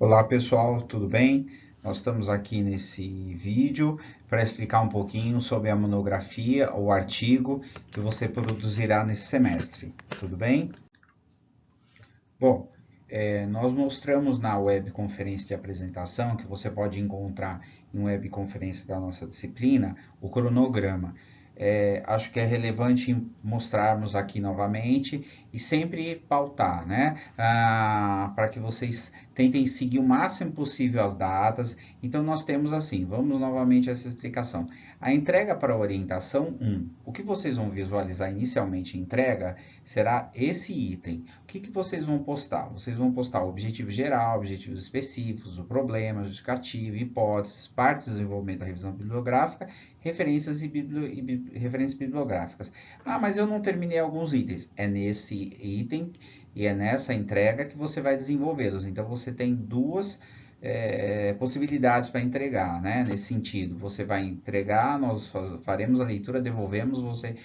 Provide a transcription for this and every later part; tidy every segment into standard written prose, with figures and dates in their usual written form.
Olá pessoal, tudo bem? Nós estamos aqui nesse vídeo para explicar um pouquinho sobre a monografia ou artigo que você produzirá nesse semestre, tudo bem? Bom, nós mostramos na webconferência de apresentação, que você pode encontrar em webconferência da nossa disciplina, o cronograma. Acho que é relevante mostrarmos aqui novamente e sempre pautar, né? Para que vocês tentem seguir o máximo possível as datas. Então, nós temos assim, vamos novamente a essa explicação. A entrega para a orientação 1. O que vocês vão visualizar inicialmente em entrega será esse item. O que vocês vão postar? Vocês vão postar o objetivo geral, objetivos específicos, o problema, justificativo, hipóteses, parte do desenvolvimento da revisão bibliográfica, referências e referências bibliográficas. Ah, mas eu não terminei alguns itens. É nesse item e é nessa entrega que você vai desenvolvê-los. Então você tem duas possibilidades para entregar, né? Nesse sentido, você vai entregar, nós faremos a leitura, devolvemos, você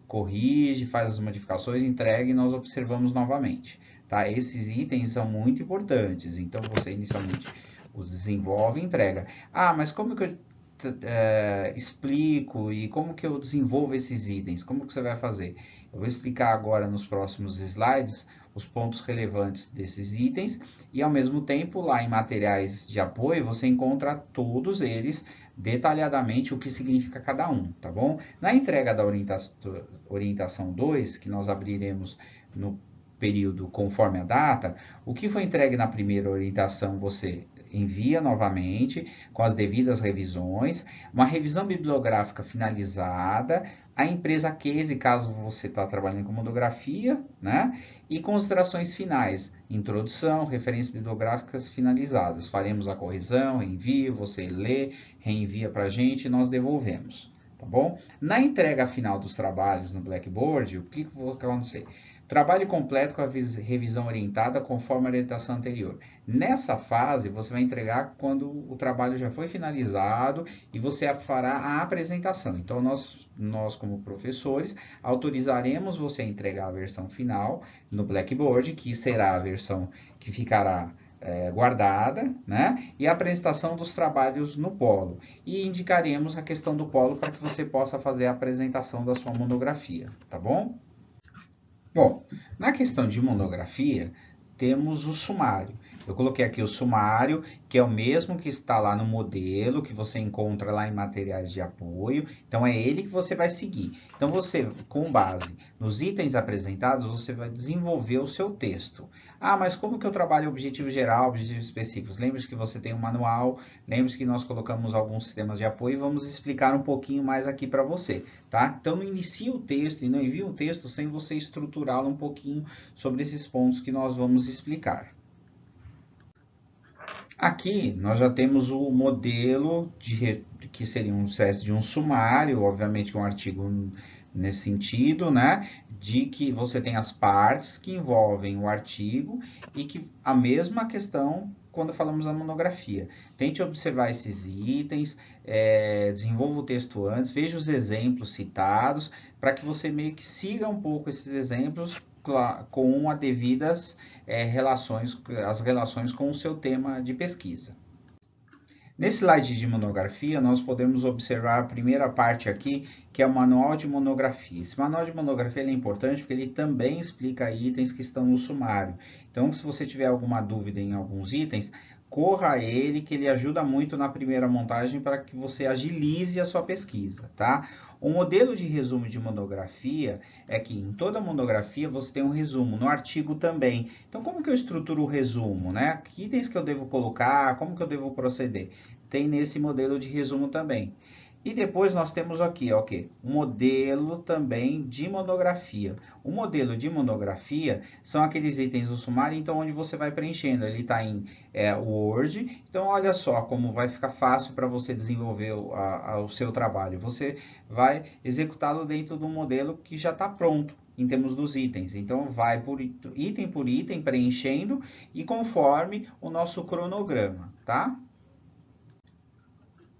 corrige, faz as modificações, entrega e nós observamos novamente. Tá? Esses itens são muito importantes, então você inicialmente os desenvolve e entrega. Ah, mas como que eu explico e como que eu desenvolvo esses itens? Como que você vai fazer? Eu vou explicar agora nos próximos slides os pontos relevantes desses itens e ao mesmo tempo lá em materiais de apoio você encontra todos eles detalhadamente o que significa cada um, tá bom? Na entrega da orientação 2, que nós abriremos no período conforme a data, o que foi entregue na primeira orientação você envia novamente com as devidas revisões, uma revisão bibliográfica finalizada, a empresa case, caso você está trabalhando com monografia, né? E considerações finais, introdução, referências bibliográficas finalizadas. Faremos a correção, envio, você lê, reenvia para a gente e nós devolvemos. Tá bom? Na entrega final dos trabalhos no Blackboard, o que vai acontecer? Trabalho completo com a revisão orientada conforme a orientação anterior. Nessa fase, você vai entregar quando o trabalho já foi finalizado e você fará a apresentação. Então, nós como professores, autorizaremos você a entregar a versão final no Blackboard, que será a versão que ficará guardada, né? E a apresentação dos trabalhos no polo. E indicaremos a questão do polo para que você possa fazer a apresentação da sua monografia, tá bom? Bom, na questão de monografia, temos o sumário. Eu coloquei aqui o sumário, que é o mesmo que está lá no modelo, que você encontra lá em materiais de apoio. Então, é ele que você vai seguir. Então, você, com base nos itens apresentados, você vai desenvolver o seu texto. Ah, mas como que eu trabalho objetivo geral, objetivos específicos? Lembre-se que você tem um manual, lembre-se que nós colocamos alguns sistemas de apoio e vamos explicar um pouquinho mais aqui para você, tá? Então, não inicie o texto e não envie o texto sem você estruturá-lo um pouquinho sobre esses pontos que nós vamos explicar. Aqui nós já temos o modelo que seria uma espécie de um sumário, obviamente um artigo nesse sentido, né? De que você tem as partes que envolvem o artigo e que a mesma questão quando falamos da monografia. Tente observar esses itens, desenvolva o texto antes, veja os exemplos citados, para que você meio que siga um pouco esses exemplos com as devidas as relações com o seu tema de pesquisa. Nesse slide de monografia, nós podemos observar a primeira parte aqui, que é o manual de monografia. Esse manual de monografia é importante porque ele também explica itens que estão no sumário. Então, se você tiver alguma dúvida em alguns itens, corra a ele, que ele ajuda muito na primeira montagem para que você agilize a sua pesquisa, tá? O modelo de resumo de monografia é que em toda monografia você tem um resumo, no artigo também. Então, como que eu estruturo o resumo, né? Que itens que eu devo colocar, como que eu devo proceder? Tem nesse modelo de resumo também. E depois nós temos aqui, ok, um modelo também de monografia. O modelo de monografia são aqueles itens do sumário, então onde você vai preenchendo. Ele está em Word, então olha só como vai ficar fácil para você desenvolver o seu trabalho. Você vai executá-lo dentro do modelo que já está pronto em termos dos itens. Então, vai por item, preenchendo e conforme o nosso cronograma, tá?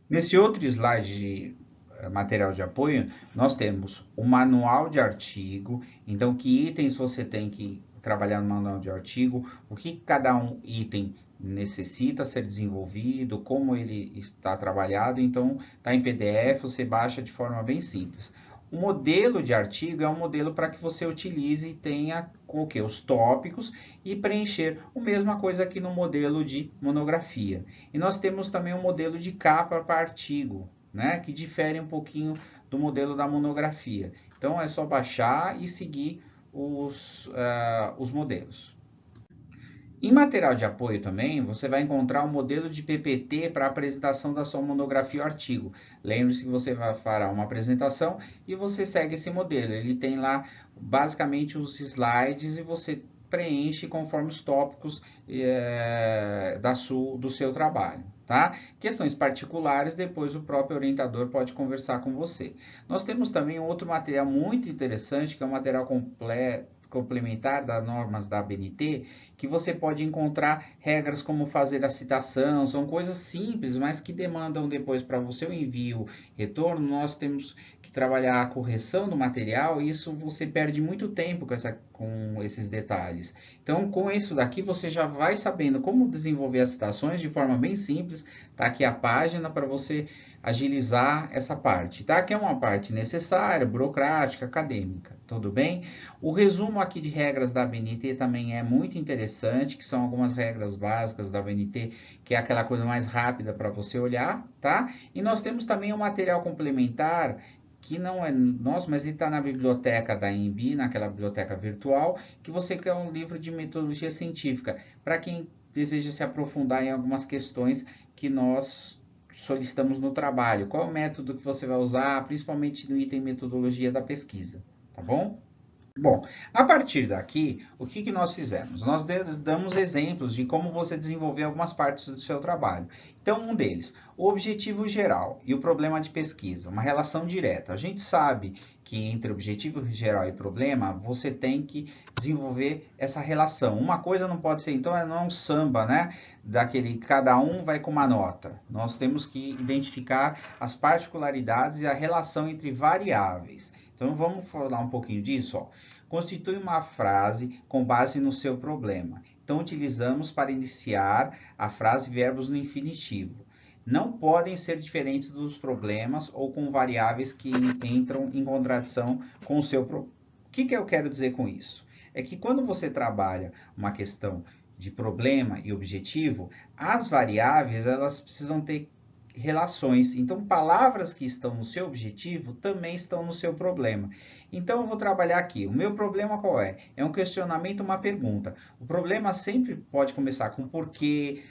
Nesse outro slide de material de apoio, nós temos o manual de artigo, então que itens você tem que trabalhar no manual de artigo, o que cada um item necessita ser desenvolvido, como ele está trabalhado, então está em PDF, você baixa de forma bem simples. O modelo de artigo é um modelo para que você utilize e tenha o que? Os tópicos e preencher a mesma coisa aqui no modelo de monografia. E nós temos também um modelo de capa para artigo, né? Que difere um pouquinho do modelo da monografia. Então é só baixar e seguir os modelos. Em material de apoio também, você vai encontrar um modelo de PPT para apresentação da sua monografia ou artigo. Lembre-se que você vai fazer uma apresentação e você segue esse modelo. Ele tem lá basicamente os slides e você preenche conforme os tópicos do seu trabalho. Tá? Questões particulares, depois o próprio orientador pode conversar com você. Nós temos também outro material muito interessante, que é um material complementar das normas da ABNT, que você pode encontrar regras como fazer a citação, são coisas simples, mas que demandam depois para você o envio, retorno, nós temos que trabalhar a correção do material, e isso você perde muito tempo com esses detalhes. Então, com isso daqui, você já vai sabendo como desenvolver as citações de forma bem simples, tá aqui a página para você agilizar essa parte, tá? Que é uma parte necessária, burocrática, acadêmica, tudo bem? O resumo aqui de regras da ABNT também é muito interessante, que são algumas regras básicas da ABNT, que é aquela coisa mais rápida para você olhar, tá? E nós temos também um material complementar, que não é nosso, mas ele está na biblioteca da ENBI, naquela biblioteca virtual, que você quer um livro de metodologia científica, para quem deseja se aprofundar em algumas questões que nós solicitamos no trabalho. Qual é o método que você vai usar, principalmente no item metodologia da pesquisa, tá bom? Bom, a partir daqui, o que nós fizemos? Nós damos exemplos de como você desenvolver algumas partes do seu trabalho. Então, um deles, o objetivo geral e o problema de pesquisa, uma relação direta. A gente sabe que entre objetivo geral e problema, você tem que desenvolver essa relação. Uma coisa não pode ser, então, não é um samba, né? Daquele, cada um vai com uma nota. Nós temos que identificar as particularidades e a relação entre variáveis. Então, vamos falar um pouquinho disso, ó. Constitui uma frase com base no seu problema. Então, utilizamos para iniciar a frase verbos no infinitivo. Não podem ser diferentes dos problemas ou com variáveis que entram em contradição com o seu problema. O que eu quero dizer com isso? É que quando você trabalha uma questão de problema e objetivo, as variáveis elas precisam ter relações. Então, palavras que estão no seu objetivo também estão no seu problema. Então, eu vou trabalhar aqui. O meu problema qual é? É um questionamento, uma pergunta. O problema sempre pode começar com porquê,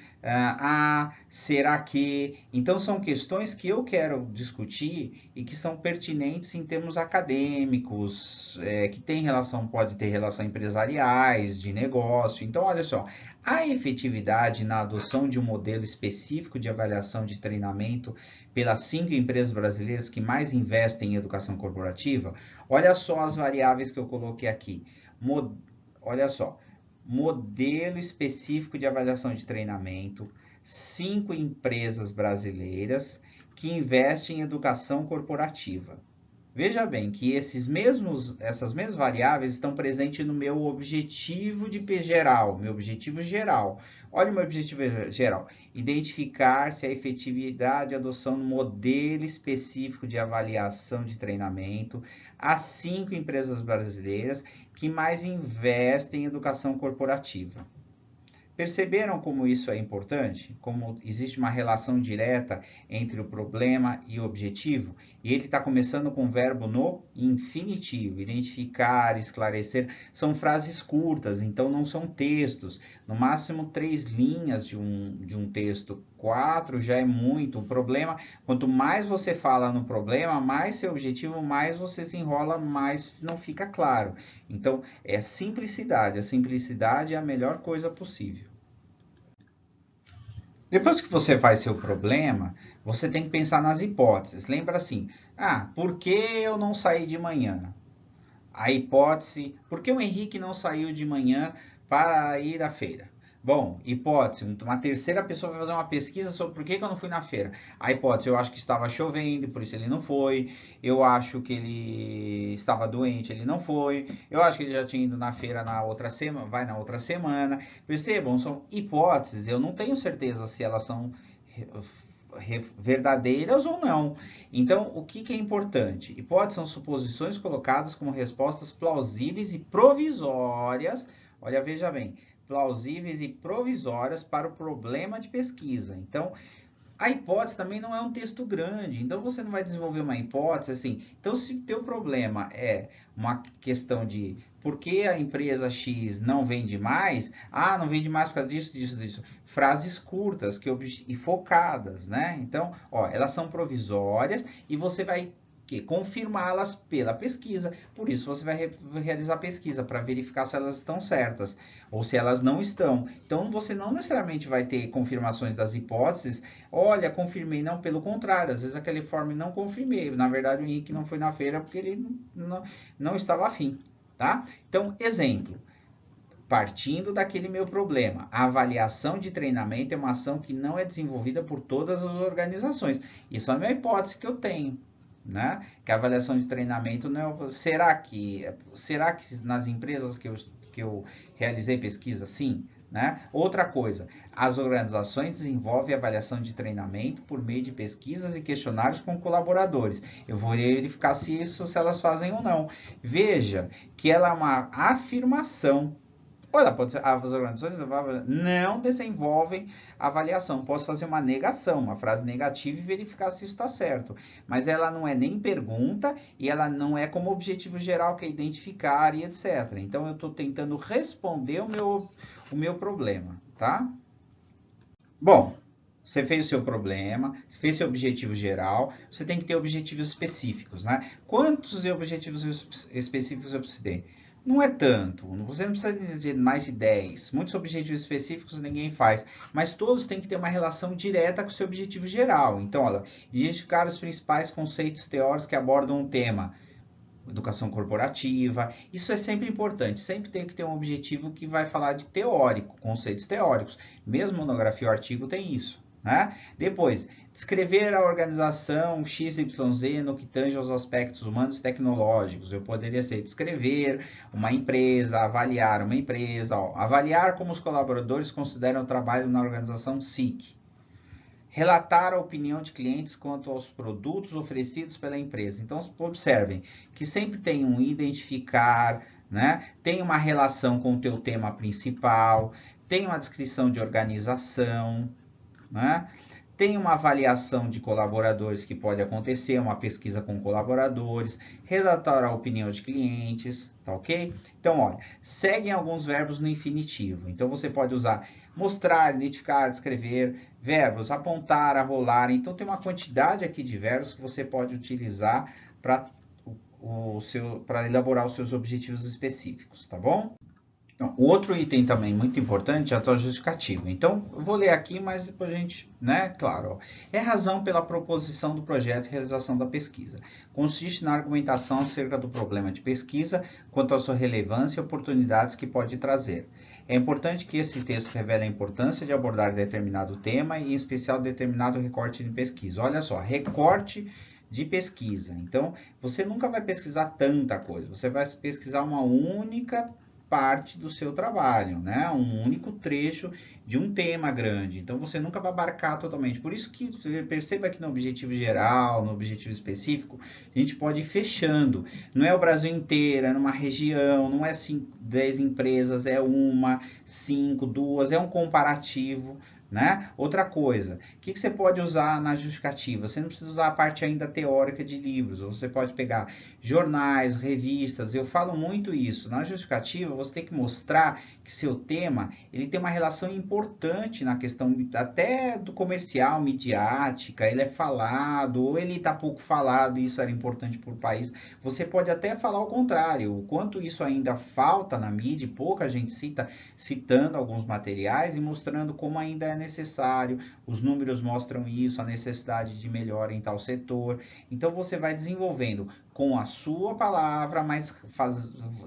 será que... Então, são questões que eu quero discutir e que são pertinentes em termos acadêmicos, que tem relação, pode ter relação empresariais, de negócio. Então, olha só, a efetividade na adoção de um modelo específico de avaliação de treinamento pelas 5 empresas brasileiras que mais investem em educação corporativa, olha só as variáveis que eu coloquei aqui. Olha só, modelo específico de avaliação de treinamento, 5 empresas brasileiras que investem em educação corporativa. Veja bem que essas mesmas variáveis estão presentes no meu objetivo geral, Olha o meu objetivo geral, identificar-se a efetividade de adoção do modelo específico de avaliação de treinamento, as 5 empresas brasileiras que mais investem em educação corporativa. Perceberam como isso é importante? Como existe uma relação direta entre o problema e o objetivo? E ele está começando com o verbo no infinitivo. Identificar, esclarecer. São frases curtas, então não são textos. No máximo 3 linhas de um texto. 4 já é muito. O problema, quanto mais você fala no problema, mais seu objetivo, mais você se enrola, mais não fica claro. Então, é simplicidade. A simplicidade é a melhor coisa possível. Depois que você faz seu problema, você tem que pensar nas hipóteses. Lembra assim, por que eu não saí de manhã? A hipótese, por que o Henrique não saiu de manhã para ir à feira? Bom, hipótese, uma terceira pessoa vai fazer uma pesquisa sobre por que que eu não fui na feira. A hipótese, eu acho que estava chovendo, por isso ele não foi. Eu acho que ele estava doente, ele não foi. Eu acho que ele já tinha ido na feira na outra semana, vai na outra semana. Percebam, são hipóteses, eu não tenho certeza se elas são verdadeiras ou não. Então, o que que é importante? Hipóteses são suposições colocadas como respostas plausíveis e provisórias. Olha, veja bem, plausíveis e provisórias para o problema de pesquisa. Então, a hipótese também não é um texto grande, então você não vai desenvolver uma hipótese assim. Então, se o teu problema é uma questão de por que a empresa X não vende mais, não vende mais por causa disso, disso, disso. Frases curtas e focadas, né? Então, ó, elas são provisórias e você vai confirmá-las pela pesquisa. Por isso você vai realizar pesquisa para verificar se elas estão certas ou se elas não estão. Então você não necessariamente vai ter confirmações das hipóteses. Olha, confirmei, não, pelo contrário, às vezes aquele informe não confirmei. Na verdade o Henrique não foi na feira porque ele não estava afim, tá? Então, exemplo. Partindo daquele meu problema, a avaliação de treinamento é uma ação que não é desenvolvida por todas as organizações. Isso é uma hipótese que eu tenho, né? Que a avaliação de treinamento não é... será que nas empresas que eu realizei pesquisa, sim, né? Outra coisa, as organizações desenvolvem avaliação de treinamento por meio de pesquisas e questionários com colaboradores. Eu vou verificar se elas fazem ou não. Veja que ela é uma afirmação. Olha, pode ser, as organizações não desenvolvem avaliação. Posso fazer uma negação, uma frase negativa e verificar se isso está certo. Mas ela não é nem pergunta e ela não é como objetivo geral, que é identificar e etc. Então, eu estou tentando responder o meu problema, tá? Bom, você fez o seu problema, você fez seu objetivo geral, você tem que ter objetivos específicos, né? Quantos objetivos específicos eu precisei? Não é tanto, você não precisa de mais de 10. Muitos objetivos específicos ninguém faz, mas todos têm que ter uma relação direta com o seu objetivo geral. Então, olha, identificar os principais conceitos teóricos que abordam um tema. Educação corporativa, isso é sempre importante, sempre tem que ter um objetivo que vai falar de teórico, conceitos teóricos. Mesmo monografia ou artigo tem isso. Né? Depois, descrever a organização XYZ no que tange aos aspectos humanos e tecnológicos. Eu poderia ser descrever uma empresa, avaliar uma empresa, avaliar como os colaboradores consideram o trabalho na organização SIC. Relatar a opinião de clientes quanto aos produtos oferecidos pela empresa. Então, observem que sempre tem um identificar, né? Tem uma relação com o teu tema principal, tem uma descrição de organização, né? Tem uma avaliação de colaboradores que pode acontecer, uma pesquisa com colaboradores, relatar a opinião de clientes, tá ok? Então, olha, seguem alguns verbos no infinitivo. Então, você pode usar mostrar, identificar, descrever, verbos, apontar, arrolar. Então, tem uma quantidade aqui de verbos que você pode utilizar para elaborar os seus objetivos específicos, tá bom? O outro item também muito importante é a tua justificativa. Então, eu vou ler aqui, mas depois a gente, né, claro. Ó, é razão pela proposição do projeto e realização da pesquisa. Consiste na argumentação acerca do problema de pesquisa, quanto à sua relevância e oportunidades que pode trazer. É importante que esse texto revele a importância de abordar determinado tema e, em especial, determinado recorte de pesquisa. Olha só, recorte de pesquisa. Então, você nunca vai pesquisar tanta coisa. Você vai pesquisar uma única parte do seu trabalho, né? Um único trecho de um tema grande. Então, você nunca vai abarcar totalmente. Por isso que perceba que no objetivo geral, no objetivo específico, a gente pode ir fechando. Não é o Brasil inteiro, é numa região, não é 10 empresas, é uma, 5, 2, é um comparativo. Né? Outra coisa, o que você pode usar na justificativa? Você não precisa usar a parte ainda teórica de livros, você pode pegar jornais, revistas, eu falo muito isso. Na justificativa, você tem que mostrar que seu tema ele tem uma relação importante na questão até do comercial, midiática, ele é falado, ou ele está pouco falado, e isso era importante para o país. Você pode até falar o contrário, o quanto isso ainda falta na mídia, pouca gente citando alguns materiais e mostrando como ainda é necessário, os números mostram isso, a necessidade de melhora em tal setor. Então, você vai desenvolvendo com a sua palavra, mas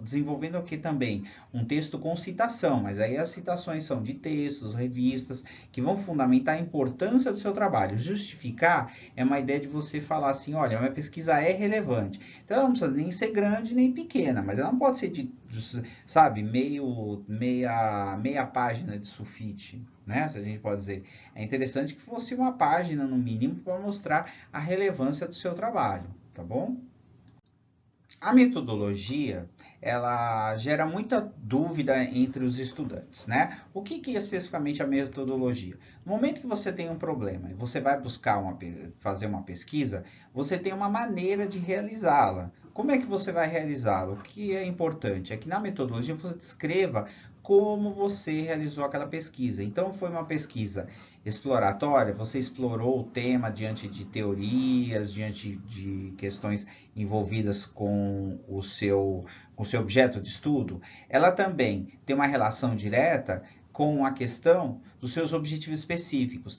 desenvolvendo aqui também um texto com citação, mas aí as citações são de textos, revistas, que vão fundamentar a importância do seu trabalho. Justificar é uma ideia de você falar assim, olha, a minha pesquisa é relevante. Então ela não precisa nem ser grande nem pequena, mas ela não pode ser sabe, meia página de sulfite, né? Se a gente pode dizer. É interessante que fosse uma página, no mínimo, para mostrar a relevância do seu trabalho, tá bom? A metodologia, ela gera muita dúvida entre os estudantes, né? O que é especificamente a metodologia? No momento que você tem um problema e você vai buscar fazer uma pesquisa, você tem uma maneira de realizá-la. Como é que você vai realizá-la? O que é importante é que na metodologia você descreva como você realizou aquela pesquisa. Então, foi uma pesquisa exploratória, você explorou o tema diante de teorias, diante de questões envolvidas com o seu objeto de estudo. Ela também tem uma relação direta com a questão dos seus objetivos específicos.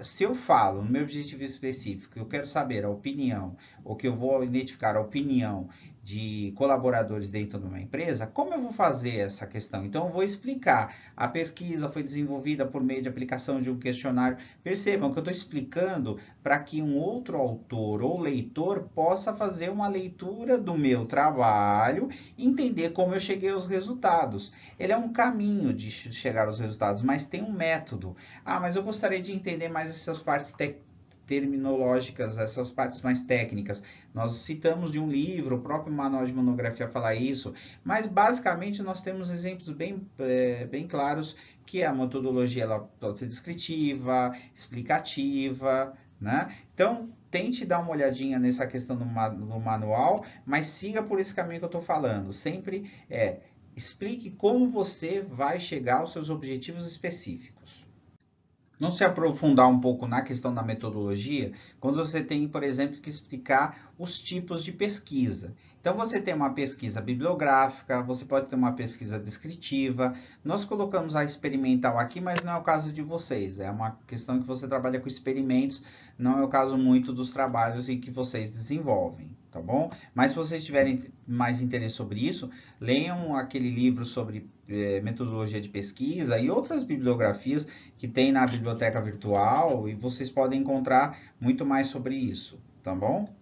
Se eu falo no meu objetivo específico, eu quero saber a opinião, ou que eu vou identificar a opinião de colaboradores dentro de uma empresa, como eu vou fazer essa questão? Então, eu vou explicar. A pesquisa foi desenvolvida por meio de aplicação de um questionário. Percebam que eu estou explicando para que um outro autor ou leitor possa fazer uma leitura do meu trabalho e entender como eu cheguei aos resultados. Ele é um caminho de chegar aos resultados, mas tem um método. Ah, mas eu gostaria de entender mais essas partes terminológicas, essas partes mais técnicas. Nós citamos de um livro, o próprio manual de monografia fala isso, mas basicamente nós temos exemplos bem claros que a metodologia ela pode ser descritiva, explicativa, né? Então, tente dar uma olhadinha nessa questão no manual, mas siga por esse caminho que eu estou falando. Sempre explique como você vai chegar aos seus objetivos específicos. Não se aprofundar um pouco na questão da metodologia, quando você tem, por exemplo, que explicar os tipos de pesquisa. Então, você tem uma pesquisa bibliográfica, você pode ter uma pesquisa descritiva. Nós colocamos a experimental aqui, mas não é o caso de vocês. É uma questão que você trabalha com experimentos, não é o caso muito dos trabalhos em que vocês desenvolvem, tá bom? Mas se vocês tiverem mais interesse sobre isso, leiam aquele livro sobre metodologia de pesquisa e outras bibliografias que tem na biblioteca virtual e vocês podem encontrar muito mais sobre isso, tá bom?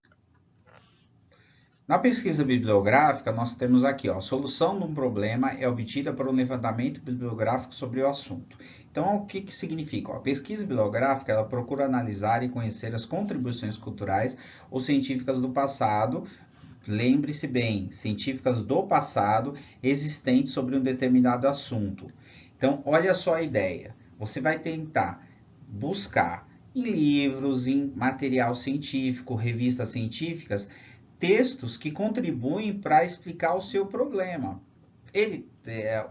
Na pesquisa bibliográfica, nós temos aqui, ó, a solução de um problema é obtida por um levantamento bibliográfico sobre o assunto. Então, o que significa? Ó, a pesquisa bibliográfica, ela procura analisar e conhecer as contribuições culturais ou científicas do passado, lembre-se bem, científicas do passado existentes sobre um determinado assunto. Então, olha só a ideia. Você vai tentar buscar em livros, em material científico, revistas científicas, textos que contribuem para explicar o seu problema.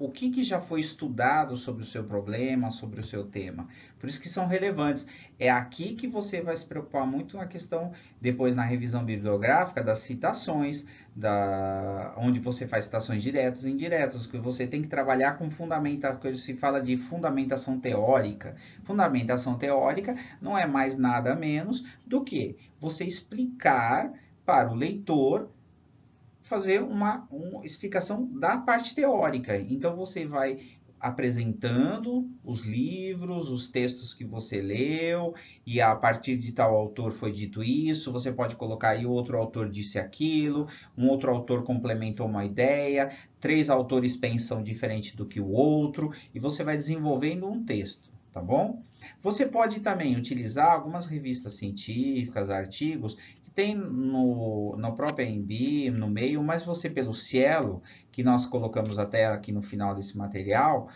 O que já foi estudado sobre o seu problema, sobre o seu tema. Por isso que são relevantes. É aqui que você vai se preocupar muito na questão, depois na revisão bibliográfica, das citações, onde você faz citações diretas e indiretas, que você tem que trabalhar com fundamentação, que se fala de fundamentação teórica. Fundamentação teórica não é mais nada menos do que você explicar para o leitor fazer uma explicação da parte teórica. Então, você vai apresentando os livros, os textos que você leu, e a partir de tal autor foi dito isso, você pode colocar aí outro autor disse aquilo, um outro autor complementou uma ideia, 3 autores pensam diferente do que o outro, e você vai desenvolvendo um texto, tá bom? Você pode também utilizar algumas revistas científicas, artigos, tem no próprio AMB, no meio, mas você pelo Cielo, que nós colocamos até aqui no final desse material,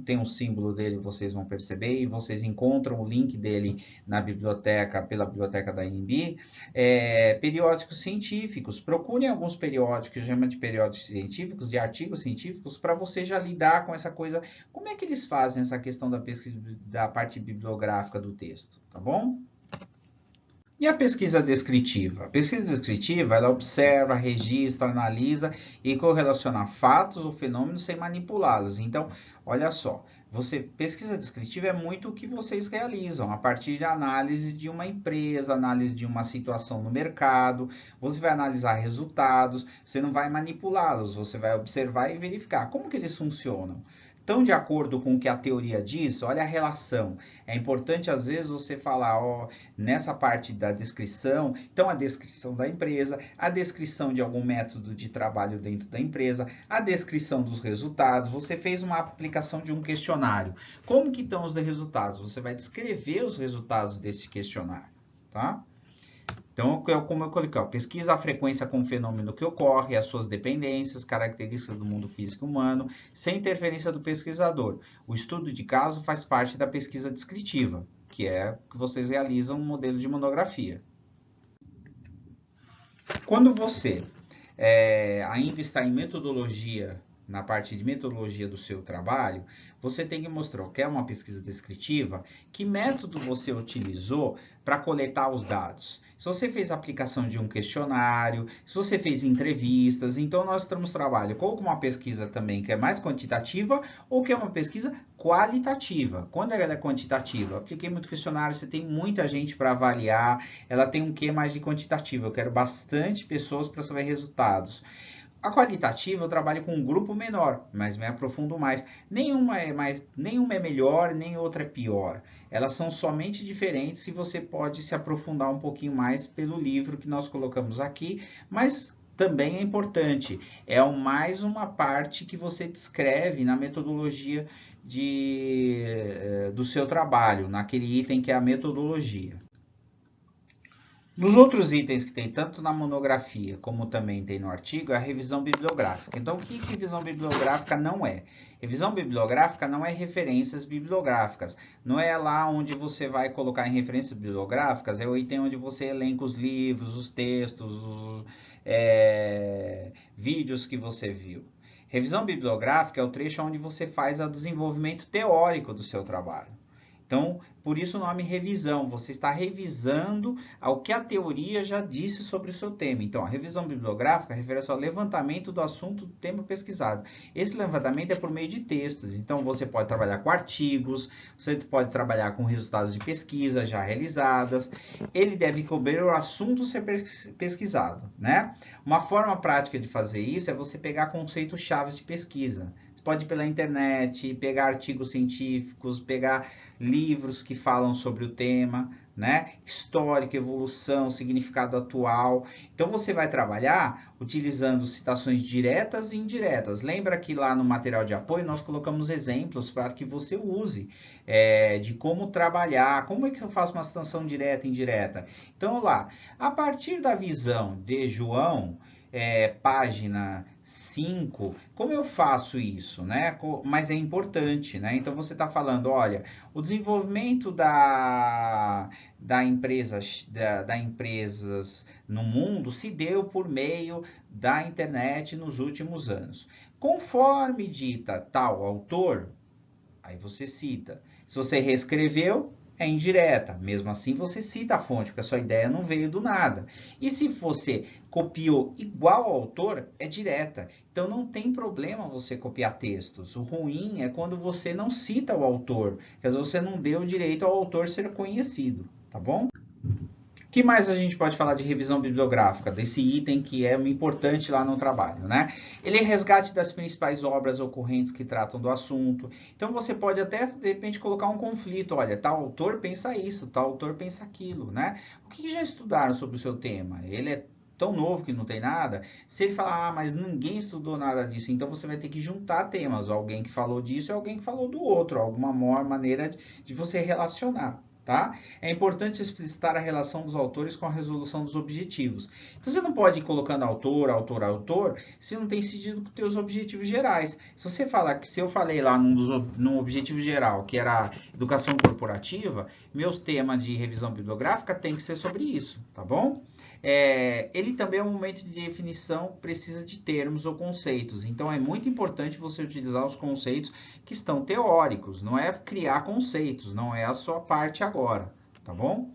tem um símbolo dele, vocês vão perceber, e vocês encontram o link dele na biblioteca, pela biblioteca da AMB, periódicos científicos. Procurem alguns periódicos, chama de periódicos científicos, de artigos científicos, para você já lidar com essa coisa. Como é que eles fazem essa questão da pesquisa, da parte bibliográfica do texto, tá bom? E a pesquisa descritiva? A pesquisa descritiva, ela observa, registra, analisa e correlaciona fatos ou fenômenos sem manipulá-los. Então, olha só, Pesquisa descritiva é muito o que vocês realizam, a partir de análise de uma empresa, análise de uma situação no mercado, você vai analisar resultados, você não vai manipulá-los, você vai observar e verificar como que eles funcionam. Então, de acordo com o que a teoria diz, olha a relação. É importante, às vezes, você falar, ó, nessa parte da descrição, então a descrição da empresa, a descrição de algum método de trabalho dentro da empresa, a descrição dos resultados. Você fez uma aplicação de um questionário. Como que estão os resultados? Você vai descrever os resultados desse questionário, tá? Então, como eu coloquei, ó, pesquisa a frequência com o fenômeno que ocorre, as suas dependências, características do mundo físico e humano, sem interferência do pesquisador. O estudo de caso faz parte da pesquisa descritiva, que é que vocês realizam um modelo de monografia. Quando você ainda está em metodologia, na parte de metodologia do seu trabalho, você tem que mostrar o que é uma pesquisa descritiva, que método você utilizou para coletar os dados. Se você fez a aplicação de um questionário, se você fez entrevistas, então nós estamos trabalhando com uma pesquisa também que é mais quantitativa ou que é uma pesquisa qualitativa. Quando ela é quantitativa, eu apliquei muito questionário, você tem muita gente para avaliar, ela tem um quê mais de quantitativo, eu quero bastante pessoas para saber resultados. A qualitativa eu trabalho com um grupo menor, mas me aprofundo mais. Nenhuma é melhor, nem outra é pior. Elas são somente diferentes e você pode se aprofundar um pouquinho mais pelo livro que nós colocamos aqui, mas também é importante. É mais uma parte que você descreve na metodologia do seu trabalho, naquele item que é a metodologia. Nos outros itens que tem tanto na monografia como também tem no artigo, é a revisão bibliográfica. Então, o que revisão bibliográfica não é? Revisão bibliográfica não é referências bibliográficas. Não é lá onde você vai colocar em referências bibliográficas, é o item onde você elenca os livros, os textos, os vídeos que você viu. Revisão bibliográfica é o trecho onde você faz o desenvolvimento teórico do seu trabalho. Então, por isso o nome revisão. Você está revisando ao que a teoria já disse sobre o seu tema. Então, a revisão bibliográfica refere-se ao levantamento do assunto do tema pesquisado. Esse levantamento é por meio de textos. Então, você pode trabalhar com artigos, você pode trabalhar com resultados de pesquisa já realizadas. Ele deve cobrir o assunto ser pesquisado, né? Uma forma prática de fazer isso é você pegar conceitos-chave de pesquisa. Você pode ir pela internet, pegar artigos científicos, pegar livros que falam sobre o tema, né? Histórica, evolução, significado atual. Então, você vai trabalhar utilizando citações diretas e indiretas. Lembra que lá no material de apoio nós colocamos exemplos para que você use de como trabalhar, como é que eu faço uma citação direta e indireta. Então, lá, a partir da visão de João, página 5, como eu faço isso, né? Mas é importante, né? Então você está falando, olha, o desenvolvimento da empresas no mundo se deu por meio da internet nos últimos anos. Conforme dita tal autor, aí você cita. Se você reescreveu, é indireta. Mesmo assim, você cita a fonte, porque a sua ideia não veio do nada. E se você copiou igual ao autor, é direta. Então, não tem problema você copiar textos. O ruim é quando você não cita o autor. Quer dizer, você não deu direito ao autor ser conhecido, tá bom? O que mais a gente pode falar de revisão bibliográfica, desse item que é importante lá no trabalho, né? Ele é resgate das principais obras ocorrentes que tratam do assunto. Então, você pode até, de repente, colocar um conflito. Olha, tal autor pensa isso, tal autor pensa aquilo, né? O que já estudaram sobre o seu tema? Ele é tão novo que não tem nada. Se ele falar, mas ninguém estudou nada disso, então você vai ter que juntar temas. Alguém que falou disso e alguém que falou do outro. Alguma maneira de você relacionar. Tá? É importante explicitar a relação dos autores com a resolução dos objetivos. Então, você não pode ir colocando autor, se não tem sentido com os teus objetivos gerais. Se você falar que, se eu falei lá num objetivo geral, que era educação corporativa, meu tema de revisão bibliográfica tem que ser sobre isso, tá bom? Ele também é um momento de definição, precisa de termos ou conceitos. Então, é muito importante você utilizar os conceitos que estão teóricos. Não é criar conceitos, não é a sua parte agora, tá bom?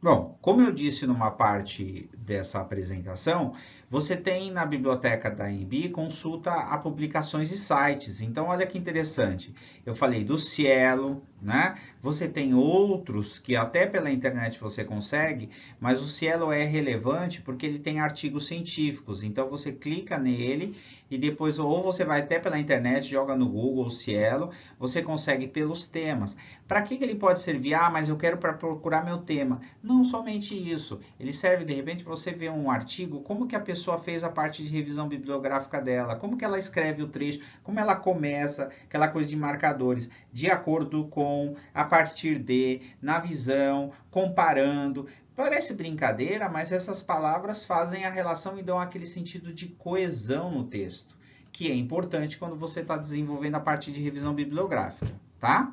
Bom, como eu disse numa parte dessa apresentação, Você tem na biblioteca da AMB consulta a publicações e sites. Então, olha que interessante. Eu falei do Cielo, né? Você tem outros que até pela internet você consegue, mas o Cielo é relevante porque ele tem artigos científicos. Então, você clica nele e depois, ou você vai até pela internet, joga no Google Cielo, você consegue pelos temas. Para que ele pode servir? Ah, mas eu quero para procurar meu tema. Não somente isso. Ele serve, de repente, para você ver um artigo, como que a pessoa fez a parte de revisão bibliográfica dela, como que ela escreve o trecho, como ela começa, aquela coisa de marcadores, de acordo com, a partir de, na visão, comparando. Parece brincadeira, mas essas palavras fazem a relação e dão aquele sentido de coesão no texto, que é importante quando você está desenvolvendo a parte de revisão bibliográfica, tá?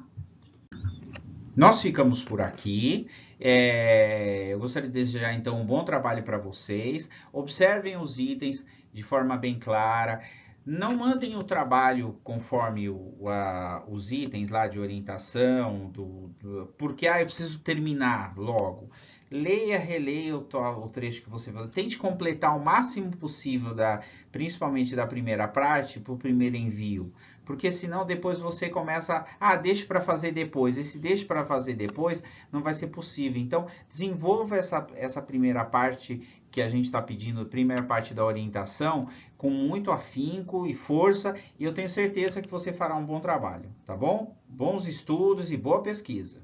Nós ficamos por aqui. Eu gostaria de desejar então um bom trabalho para vocês. Observem os itens de forma bem clara. Não mandem o trabalho conforme os itens lá de orientação, porque eu preciso terminar logo. Leia, releia o trecho que você vai. Tente completar o máximo possível, principalmente da primeira parte, para o primeiro envio. Porque senão depois você começa, deixa para fazer depois. Esse deixa para fazer depois não vai ser possível. Então, desenvolva essa primeira parte que a gente está pedindo, primeira parte da orientação, com muito afinco e força, e eu tenho certeza que você fará um bom trabalho, tá bom? Bons estudos e boa pesquisa.